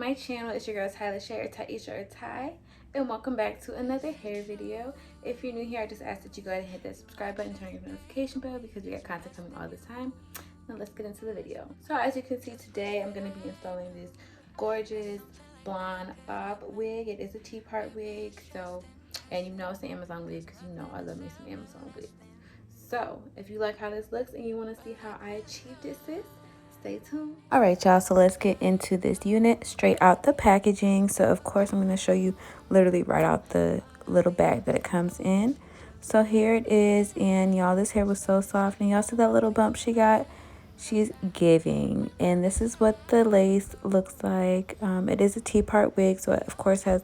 my channel. It's your girl Ty.lashea or Ty.lashea or Ty, and welcome back to another hair video. If you're new here, I just ask that you go ahead and hit that subscribe button, turn on your notification bell because we got content coming all the time. Now let's get into the video. So as you can see today, I'm going to be installing this gorgeous blonde bob wig. It is a T-part wig, so, and you know it's an Amazon wig because you know I love me some Amazon wigs. So if you like how this looks and you want to see how I achieved this, stay tuned. All right, y'all, so let's get into this unit straight out the packaging. So of course I'm going to show you literally right out the little bag that it comes in. So here it is, and y'all, this hair was so soft, and y'all see that little bump she got? She's giving. And this is what the lace looks like. It is a T-part wig, so it of course has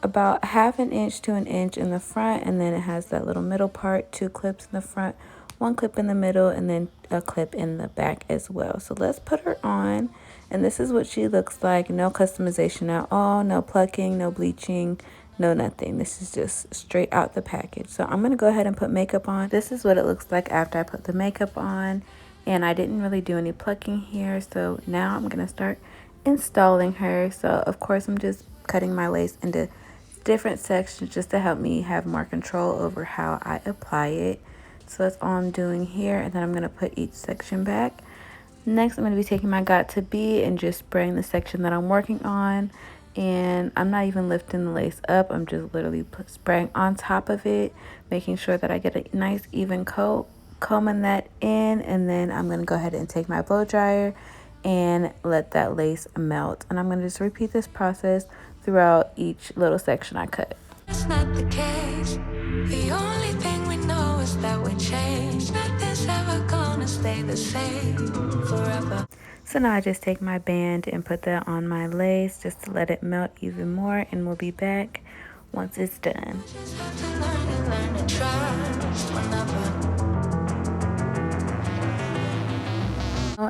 about 1/2 inch to 1 inch in the front, and then it has that little middle part, 2 clips in the front, 1 clip in the middle, and then a clip in the back as well. So let's put her on, and this is what she looks like. No customization at all, no plucking, no bleaching, no nothing. This is just straight out the package. So I'm gonna go ahead and put makeup on. This is what it looks like after I put the makeup on, and I didn't really do any plucking here. So now I'm gonna start installing her. So of course I'm just cutting my lace into different sections just to help me have more control over how I apply it. So that's all I'm doing here, and then I'm going to put each section back. Next, I'm going to be taking my Got To Be and just spraying the section that I'm working on, and I'm not even lifting the lace up. I'm just literally spraying on top of it, making sure that I get a nice even coat, combing that in, and then I'm going to go ahead and take my blow dryer and let that lace melt. And I'm going to just repeat this process throughout each little section I cut. It's not the case. The only thing we know is that we change. Nothing's ever gonna stay the same forever. So now I just take my band and put that on my lace just to let it melt even more, and we'll be back once it's done. Just have to learn to trust whenever.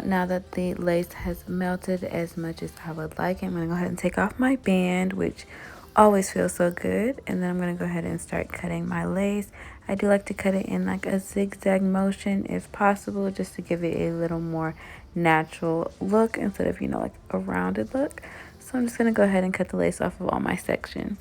Now that the lace has melted as much as I would like, I'm going to go ahead and take off my band, which always feels so good. And then I'm going to go ahead and start cutting my lace. I do like to cut it in like a zigzag motion if possible, just to give it a little more natural look instead of, you know, like a rounded look. So I'm just going to go ahead and cut the lace off of all my sections.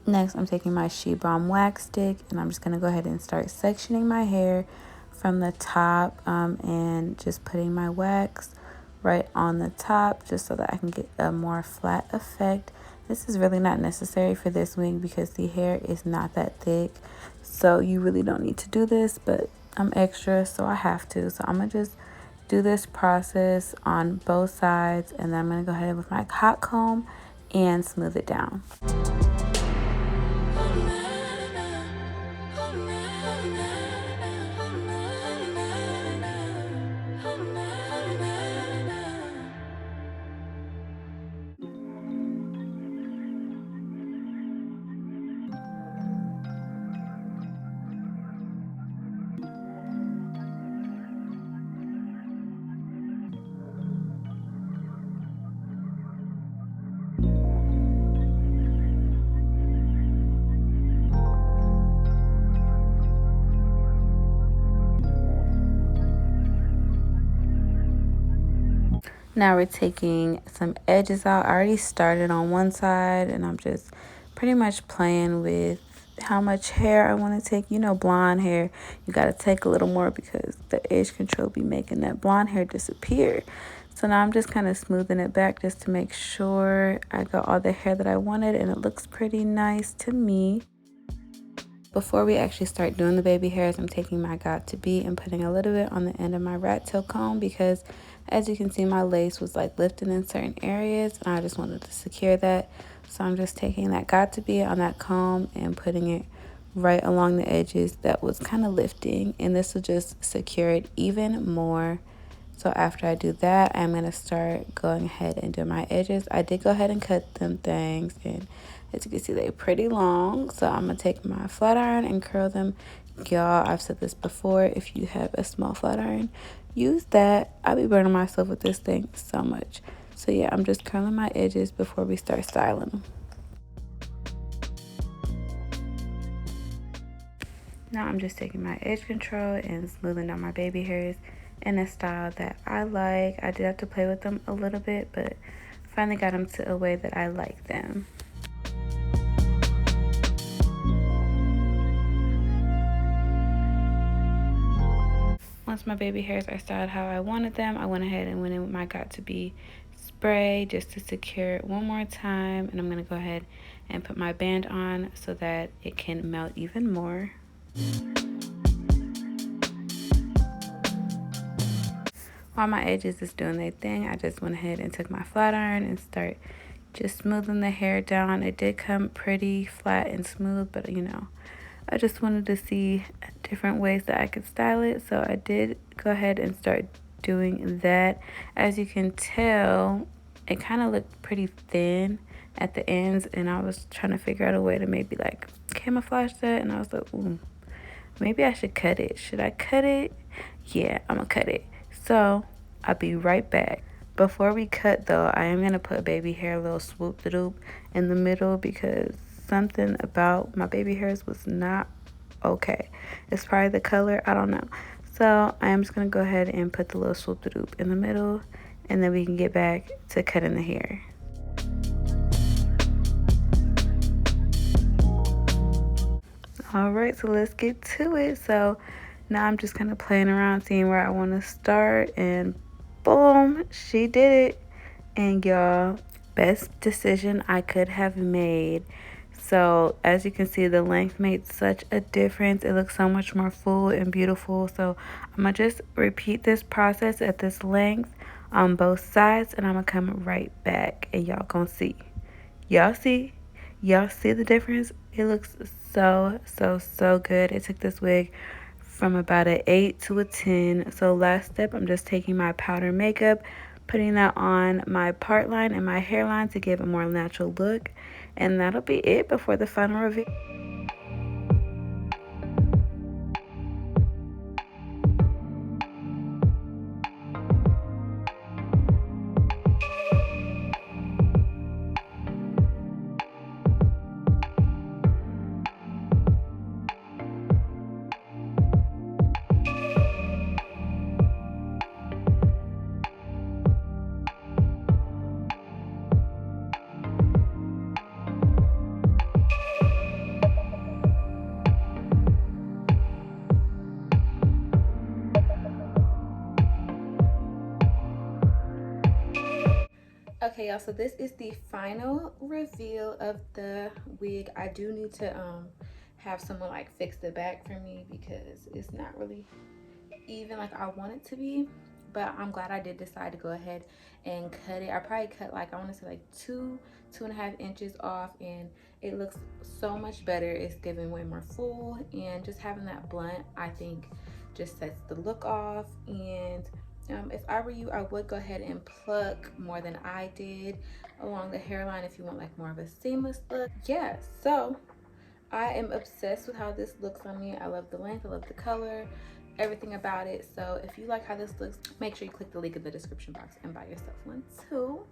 Next, I'm taking my She Balm wax stick, and I'm just going to go ahead and start sectioning my hair from the top, and just putting my wax right on the top just so that I can get a more flat effect. This is really not necessary for this wig because the hair is not that thick, so you really don't need to do this, but I'm extra, so I have to. So I'm going to just do this process on both sides, and then I'm going to go ahead with my hot comb and smooth it down. Now we're taking some edges out. I already started on one side, and I'm just pretty much playing with how much hair I want to take. You know, blonde hair, you got to take a little more because the edge control be making that blonde hair disappear. So now I'm just kind of smoothing it back just to make sure I got all the hair that I wanted, and it looks pretty nice to me. Before we actually start doing the baby hairs, I'm taking my Got To Be and putting a little bit on the end of my rat tail comb because, as you can see, my lace was like lifting in certain areas, and I just wanted to secure that. So I'm just taking that Got To Be on that comb and putting it right along the edges that was kind of lifting, and this will just secure it even more. So after I do that, I'm going to start going ahead and do my edges. I did go ahead and cut them things, and as you can see, they're pretty long. So I'm going to take my flat iron and curl them. Y'all, I've said this before, if you have a small flat iron, use that. I'll be burning myself with this thing so much. So yeah, I'm just curling my edges before we start styling them. Now I'm just taking my edge control and smoothing out my baby hairs in a style that I like. I did have to play with them a little bit, but finally got them to a way that I like them. Once my baby hairs are styled how I wanted them, I went ahead and went in with my Got To Be spray just to secure it one more time. And I'm going to go ahead and put my band on so that it can melt even more. While my edges is doing their thing, I just went ahead and took my flat iron and start just smoothing the hair down. It did come pretty flat and smooth, but you know, I just wanted to see different ways that I could style it. So I did go ahead and start doing that. As you can tell, it kind of looked pretty thin at the ends, and I was trying to figure out a way to maybe like camouflage that, and I was like, ooh, maybe I should cut it. Should I cut it? Yeah, I'm gonna cut it. So I'll be right back. Before we cut though, I am gonna put baby hair a little swoop de doop in the middle because something about my baby hairs was not okay. It's probably the color, I don't know. So I am just gonna go ahead and put the little swoop de doop in the middle, and then we can get back to cutting the hair. Alright, so let's get to it. So now I'm just kind of playing around, seeing where I want to start, and boom, she did it. And y'all, best decision I could have made. So as you can see, the length made such a difference. It looks so much more full and beautiful. So I'm gonna just repeat this process at this length on both sides, and I'm gonna come right back and y'all gonna see. Y'all see the difference? It looks so good. It took this wig from about an 8 to a 10. So last step, I'm just taking my powder makeup, putting that on my part line and my hairline to give a more natural look, and that'll be it before the final reveal. Okay, y'all, so this is the final reveal of the wig. I do need to have someone like fix the back for me because it's not really even like I want it to be, but I'm glad I did decide to go ahead and cut it. I probably cut like, I want to say like 2.5 inches off, and it looks so much better. It's giving way more full, and just having that blunt I think just sets the look off. And if I were you, I would go ahead and pluck more than I did along the hairline if you want like more of a seamless look. Yeah, so I am obsessed with how this looks on me. I love the length, I love the color, everything about it. So if you like how this looks, make sure you click the link in the description box and buy yourself one too.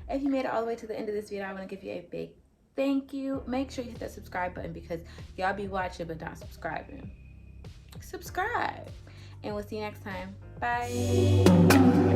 If you made it all the way to the end of this video, I want to give you a big thank you. Make sure you hit that subscribe button because y'all be watching but not subscribing. Subscribe, and we'll see you next time. Bye.